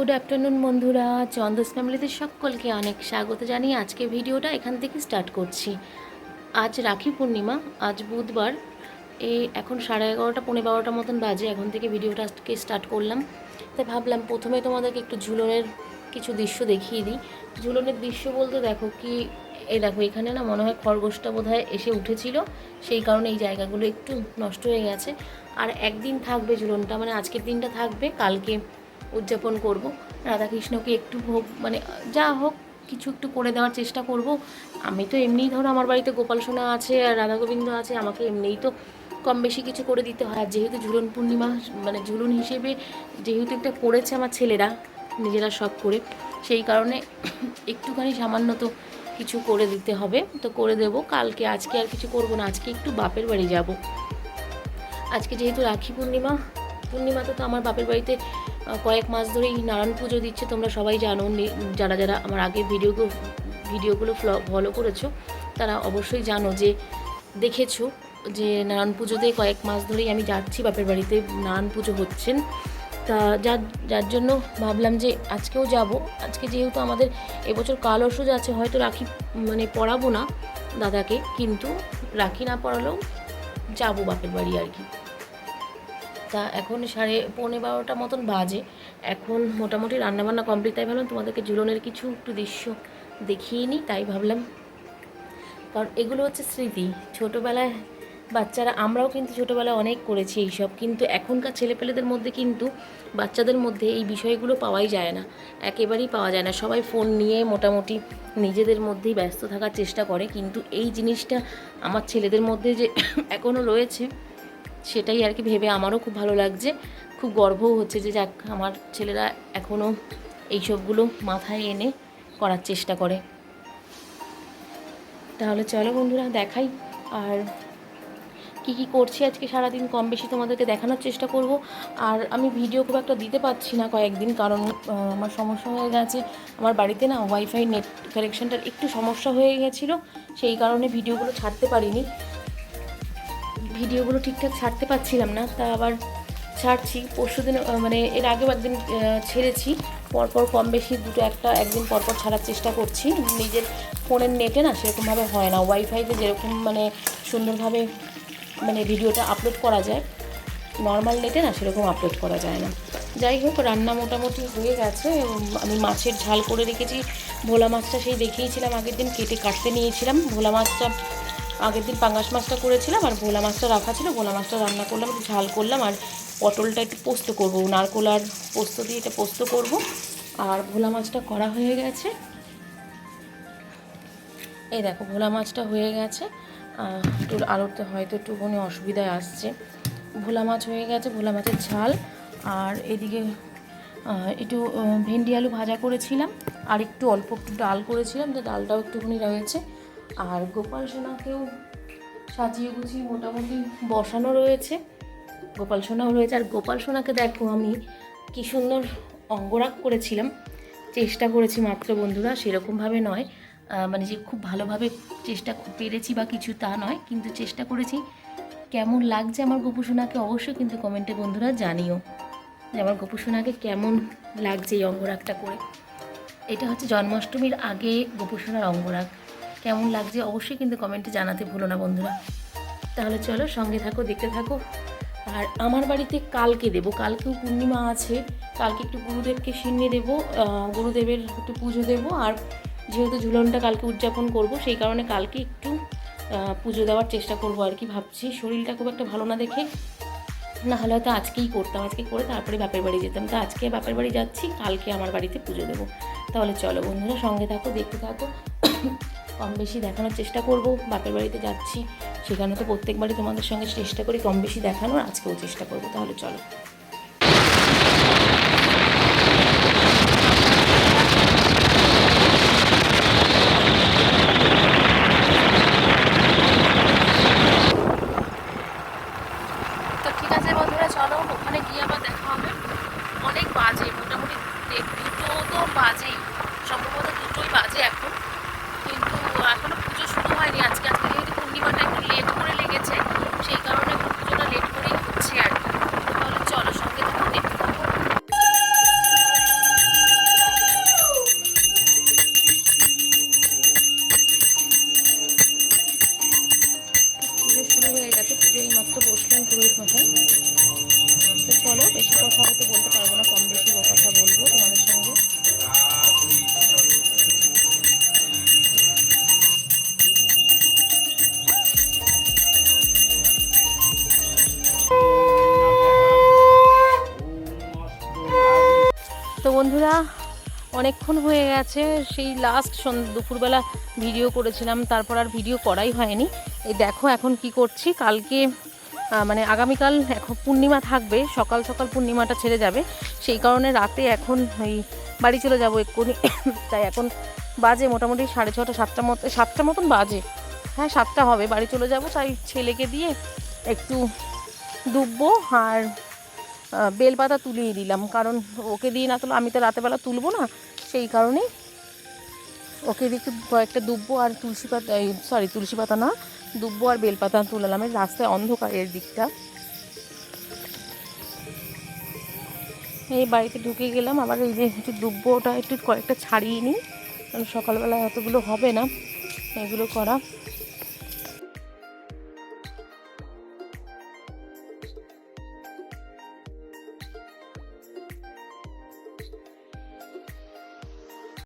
Good afternoon বন্ধুরা, চন্দস ফ্যামিলিতে সকলকে অনেক স্বাগত জানিয়ে আজকে ভিডিওটা এখান থেকে স্টার্ট করছি। আজ রাখি পূর্ণিমা, আজ বুধবার। এখন 11:30 পৌনে 12টার মতন বাজে। এখন থেকে ভিডিওটা আজকে স্টার্ট করলাম। তাই ভাবলাম প্রথমে তোমাদেরকে একটু ঝুলনের কিছু দৃশ্য দেখিয়ে দিই। ঝুলনের দৃশ্য বলতে দেখো কি, এই দেখো এখানে না মনে হয় খরগোশটা বোধহয় এসে উঠেছিল, সেই কারণে এই জায়গাগুলো একটু নষ্ট হয়ে গেছে। আর একদিন থাকবে ঝুলনটা, মানে আজকের দিনটা থাকবে, কালকে উদযাপন করব। রাধাকৃষ্ণকে একটু হোক, মানে যা হোক কিছু একটু করে দেওয়ার চেষ্টা করব। আমি তো এমনিই ধরো আমার বাড়িতে গোপাল সোনা আছে আর রাধা গোবিন্দ আছে, আমাকে এমনিই তো কম বেশি কিছু করে দিতে হয়। আর যেহেতু ঝুলন পূর্ণিমা, মানে ঝুলন হিসেবে যেহেতু একটা করেছে আমার ছেলেরা নিজেরা সব করে, সেই কারণে একটুখানি সামান্য তো কিছু করে দিতে হবে, তো করে দেব কালকে। আজকে আর কিছু করব না, আজকে একটু বাপের বাড়ি যাব। আজকে যেহেতু রাখি পূর্ণিমাতে তো আমার বাপের বাড়িতে কয়েক মাস ধরেই নারায়ণ পুজো দিচ্ছে। তোমরা সবাই জানো, যারা যারা আমার আগে ভিডিওগুলো ফলো করেছো তারা অবশ্যই জানো, যে দেখেছো যে নারায়ণ পুজোতে কয়েক মাস ধরেই আমি যাচ্ছি বাপের বাড়িতে, নারায়ণ পুজো হচ্ছেন। তা যার জন্য ভাবলাম যে আজকেও যাব। আজকে যেহেতু আমাদের এবছর কালসুজ আছে, হয়তো রাখি মানে পরাবো না দাদাকে, কিন্তু রাখি না পরালেও যাবো বাপের বাড়ি আর কি। তা এখন 11:30 মতন বাজে। এখন মোটামুটি রান্নাবান্না কমপ্লিট, তাই ভাবলাম তোমাদেরকে ঝুলনের কিছু একটু দৃশ্য দেখিয়ে নিই। তাই ভাবলাম, কারণ এগুলো হচ্ছে স্মৃতি। ছোটোবেলায় বাচ্চারা, আমরাও কিন্তু ছোটোবেলায় অনেক করেছি এইসব, কিন্তু এখনকার ছেলেপেলেদের মধ্যে কিন্তু, বাচ্চাদের মধ্যে এই বিষয়গুলো পাওয়াই যায় না, একেবারেই পাওয়া যায় না। সবাই ফোন নিয়ে মোটামুটি নিজেদের মধ্যেই ব্যস্ত থাকার চেষ্টা করে, কিন্তু এই জিনিসটা আমার ছেলেদের মধ্যে যে এখনও রয়েছে, সেটাই আর কি ভেবে আমারও খুব ভালো লাগছে, খুব গর্বও হচ্ছে যে যাক, আমার ছেলেরা এখনও এইসবগুলো মাথায় এনে করার চেষ্টা করে। তাহলে চলো বন্ধুরা দেখাই, আর কি করছি আজকে সারাদিন কম বেশি তোমাদেরকে দেখানোর চেষ্টা করব। আর আমি ভিডিও খুব একটা দিতে পারছি না কয়েকদিন, কারণ আমার সমস্যা হয়ে গেছে। আমার বাড়িতে না ওয়াইফাই নেট কানেকশানটার একটু সমস্যা হয়ে গেছিলো, সেই কারণে ভিডিওগুলো ছাড়তে পারিনি, ভিডিওগুলো ঠিকঠাক ছাড়তে পারছিলাম না। তা আবার ছাড়ছি পরশুদিন, মানে এর আগেও একদিন ছেড়েছি, পরপর কম বেশি একদিন পরপর ছাড়ার চেষ্টা করছি। নিজের ফোনের নেটে না সেরকমভাবে হয় না, ওয়াইফাইতে যেরকম মানে সুন্দরভাবে মানে ভিডিওটা আপলোড করা যায়, নর্মাল নেটে না সেরকম আপলোড করা যায় না। যাই হোক, রান্না মোটামুটি হয়ে গেছে। আমি মাছের ঝাল করে রেখেছি। ভোলা মাছটা সেই দেখিয়েছিলাম আগের দিন, কাটতে নিয়েছিলাম। ভোলা মাছটা আগের দিন পাঙ্গাস মাছটা করেছিলাম, আর ভোলা মাছটা রাখা ছিল, ভোলা মাছটা রান্না করলাম, একটু ঝাল করলাম। আর পটলটা একটু পোস্ত করবো, নারকোল আর পোস্ত দিয়ে এটা পোস্ত করব। আর ভোলা মাছটা করা হয়ে গেছে, এই দেখো ভোলা মাছটা হয়ে গেছে। একটু আলুতে হয়তো একটুখানি অসুবিধায় আসছে। ভোলা মাছ হয়ে গেছে, ভোলা মাছের ঝাল। আর এদিকে একটু ভেন্ডি আলু ভাজা করেছিলাম, আর অল্প একটু ডাল করেছিলাম, তো ডালটাও একটুখানি রয়েছে। আর গোপাল সোনাকেও সাজিয়ে গুছিয়ে মোটামুটি বসানো রয়েছে, গোপাল সোনাও রয়েছে। আর গোপাল সোনাকে দেখো আমি কি সুন্দর অঙ্গরাগ করেছিলাম, চেষ্টা করেছি মাত্র বন্ধুরা, সেরকমভাবে নয়, মানে যে খুব ভালোভাবে চেষ্টা পেরেছি বা কিছু তা নয়, কিন্তু চেষ্টা করেছি। কেমন লাগছে আমার গোপু সোনাকে অবশ্যই কিন্তু কমেন্টে বন্ধুরা জানিও, যে আমার গোপু সোনাকে কেমন লাগছে এই অঙ্গরাগটা করে। এটা হচ্ছে জন্মাষ্টমীর আগে গোপু সোনার অঙ্গরাগ, কেমন লাগছে অবশ্যই কিন্তু কমেন্টে জানাতে ভুলো না বন্ধুরা। তাহলে চলো সঙ্গে থাকো, দেখতে থাকো। আর আমার বাড়িতে কালকেও পূর্ণিমা আছে, কালকে একটু গুরুদেবকে সিন্নি দেবো, গুরুদেবের একটু পুজো দেবো। আর যেহেতু ঝুলনটা কালকে উদযাপন করব, সেই কারণে কালকে একটু পুজো দেওয়ার চেষ্টা করব আর কি। ভাবছি শরীরটা খুব একটা ভালো না দেখে, না হলে হয়তো আজকেই করতাম, আজকে করে তারপরে বাপের বাড়ি যেতাম। তো আজকে বাপের বাড়ি যাচ্ছি, কালকে আমার বাড়িতে পুজো দেবো। তাহলে চলো বন্ধুরা সঙ্গে থাকো, দেখতে থাকো। কম বেশি দেখানোর চেষ্টা করব। বাপের বাড়িতে যাচ্ছি, সেখানে তো প্রত্যেকবারই তোমাদের সঙ্গে চেষ্টা করি কম বেশি দেখানোর, আজকেও চেষ্টা করব। তাহলে চলো। তো ঠিক আছে বন্ধুরা, চলো ওখানে গিয়ে আবার দেখা হবে। অনেক বাজে, মোটামুটি 2টো তো বাজেই, সম্ভবত 2টোই বাজে এখন, কিন্তু এখনও পুজো শুরু হয়নি। আজকে যেহেতু পূর্ণিমাটা একটু লেট করে লেগেছে, সেই কারণে পুজোটা লেট করেই হচ্ছে আর কি। তাহলে চলো মাত্র বসলেন পুরোহিত মশাই। তো চলো, বেশি কথা হয়তো বলতে পারবো না, কম বেশি কথা বলবো তোমাদের সঙ্গে। তো বন্ধুরা, অনেকক্ষণ হয়ে গেছে, সেই লাস্ট দুপুরবেলা ভিডিও করেছিলাম, তারপর আর ভিডিও করাই হয়নি। এই দেখো এখন কি করছি। কালকে মানে আগামীকাল এখন পূর্ণিমা থাকবে, সকাল সকাল পূর্ণিমাটা ছেড়ে যাবে, সেই কারণে রাতে এখন ওই বাড়ি চলে যাবো এক্ষুনি। তাই এখন বাজে মোটামুটি 6:30 7টা মতন বাজে, হ্যাঁ 7টা হবে, বাড়ি চলে যাব। তাই ছেলেকে দিয়ে একটু ডুববো আর বেলপাতা তুলিয়ে দিলাম, কারণ ওকে দিয়ে না তুলে আমি তো রাতেবেলা তুলবো না, সেই কারণেই ওকে দিয়ে একটু কয়েকটা দুব্বো আর তুলসী পাতা, তুলসী পাতা না, দুব্বো আর বেলপাতা তুলালাম। এই রাস্তায় অন্ধকারের দিকটা, এই বাড়িতে ঢুকে গেলাম। আবার এই যে একটু দুব্বোটা একটু কয়েকটা ছাড়িয়ে নিই, কারণ সকালবেলা এতগুলো হবে না এগুলো করা।